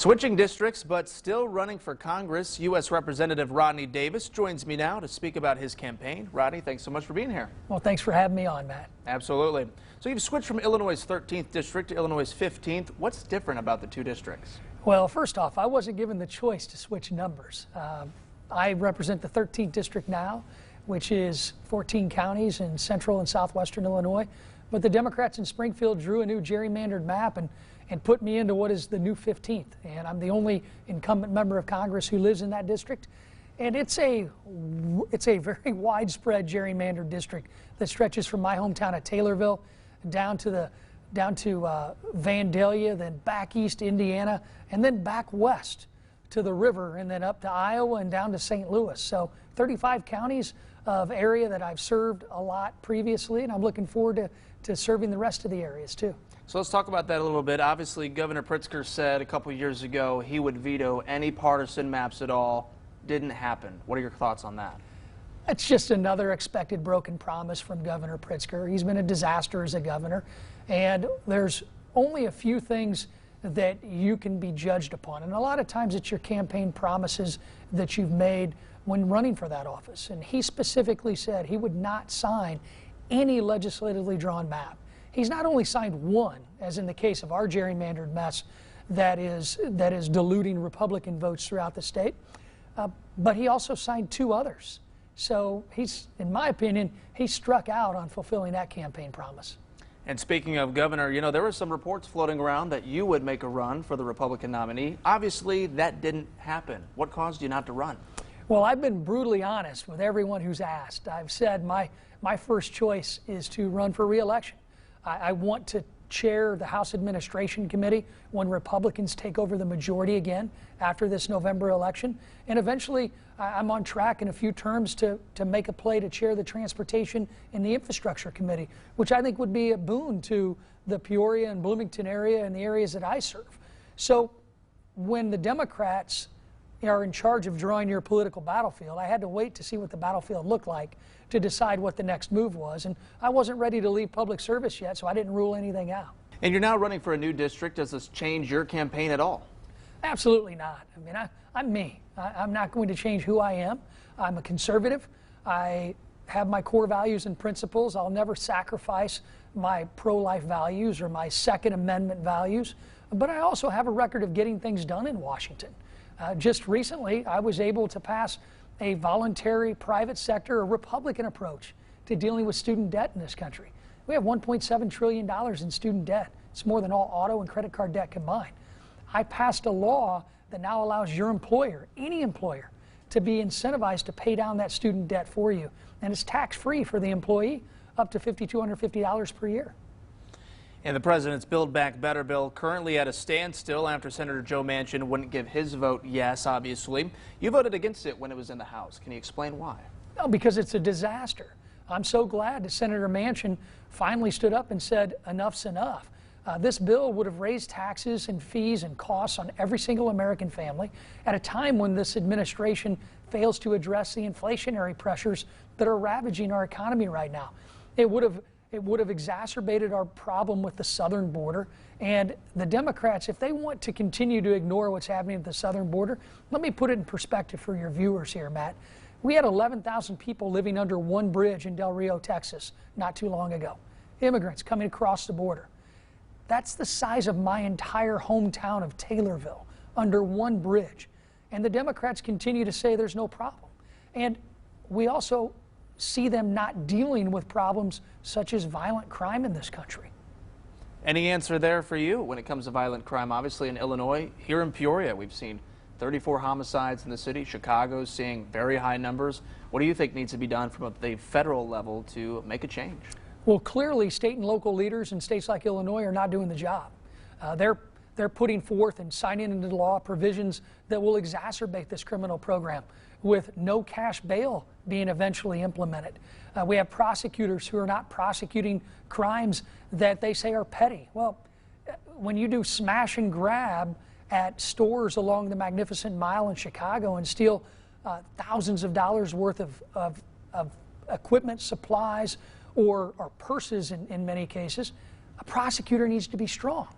Switching districts, but still running for Congress, U.S. Representative Rodney Davis joins me now to speak about his campaign. Rodney, thanks so much for being here. Well, thanks for having me on, Matt. Absolutely. So you've switched from Illinois' 13th district to Illinois' 15th. What's different about the two districts? Well, first off, I wasn't given the choice to switch numbers. I represent the 13th district now, which is 14 counties in central and southwestern Illinois. But the Democrats in Springfield drew a new gerrymandered map and put me into what is the new 15th. And I'm the only incumbent member of Congress who lives in that district. And it's a very widespread gerrymandered district that stretches from my hometown of Taylorville down to Vandalia, then back east Indiana, and then back west to the river, and then up to Iowa and down to St. Louis. So 35 counties of area that I've served a lot previously, and I'm looking forward to serving the rest of the areas too. So let's talk about that a little bit. Obviously, Governor Pritzker said a couple years ago he would veto any partisan maps at all. Didn't happen. What are your thoughts on that? It's just another expected broken promise from Governor Pritzker. He's been a disaster as a governor, and there's only a few things that you can be judged upon. And a lot of times it's your campaign promises that you've made when running for that office. And he specifically said he would not sign any legislatively drawn map. He's not only signed one, as in the case of our gerrymandered mess that is diluting Republican votes throughout the state, but he also signed two others. So he's, in my opinion, he struck out on fulfilling that campaign promise. And speaking of governor, you know, there were some reports floating around that you would make a run for the Republican nominee. Obviously, that didn't happen. What caused you not to run? Well, I've been brutally honest with everyone who's asked. I've said my first choice is to run for re-election. I want to chair the House Administration Committee when Republicans take over the majority again after this November election. And eventually, I'm on track in a few terms to make a play to chair the Transportation and the Infrastructure Committee, which I think would be a boon to the Peoria and Bloomington area and the areas that I serve. So when the Democrats are in charge of drawing your political battlefield, I had to wait to see what the battlefield looked like to decide what the next move was. And I wasn't ready to leave public service yet, so I didn't rule anything out. And you're now running for a new district. Does this change your campaign at all? Absolutely not. I mean, I'm me. I'm not going to change who I am. I'm a conservative. I have my core values and principles. I'll never sacrifice my pro-life values or my Second Amendment values. But I also have a record of getting things done in Washington. Just recently, I was able to pass a voluntary private sector, a Republican approach to dealing with student debt in this country. We have $1.7 trillion in student debt. It's more than all auto and credit card debt combined. I passed a law that now allows your employer, any employer, to be incentivized to pay down that student debt for you. And it's tax-free for the employee, up to $5,250 per year. And the president's Build Back Better bill currently at a standstill after Senator Joe Manchin wouldn't give his vote yes, obviously. You voted against it when it was in the House. Can you explain why? No, because it's a disaster. I'm so glad that Senator Manchin finally stood up and said enough's enough. This bill would have raised taxes and fees and costs on every single American family at a time when this administration fails to address the inflationary pressures that are ravaging our economy right now. It would have exacerbated our problem with the southern border. And the Democrats, if they want to continue to ignore what's happening at the southern border, let me put it in perspective for your viewers here, Matt. We had 11,000 people living under one bridge in Del Rio, Texas, not too long ago. Immigrants coming across the border. That's the size of my entire hometown of Taylorville, under one bridge. And the Democrats continue to say there's no problem. And we also see them not dealing with problems such as violent crime in this country. Any answer there for you when it comes to violent crime? Obviously in Illinois, here in Peoria, we've seen 34 homicides in the city. Chicago's seeing very high numbers. What do you think needs to be done from the federal level to make a change? Well, clearly state and local leaders in states like Illinois are not doing the job. They're putting forth and signing into law provisions that will exacerbate this criminal program, with no cash bail being eventually implemented. We have prosecutors who are not prosecuting crimes that they say are petty. Well, when you do smash and grab at stores along the Magnificent Mile in Chicago and steal thousands of dollars worth of equipment, supplies, or purses in many cases, a prosecutor needs to be strong.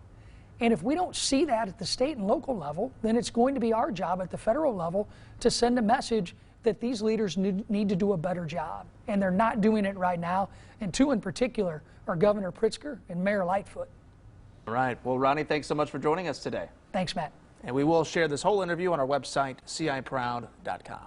And if we don't see that at the state and local level, then it's going to be our job at the federal level to send a message that these leaders need to do a better job. And they're not doing it right now. And two in particular are Governor Pritzker and Mayor Lightfoot. All right. Well, Rodney, thanks so much for joining us today. Thanks, Matt. And we will share this whole interview on our website, ciproud.com.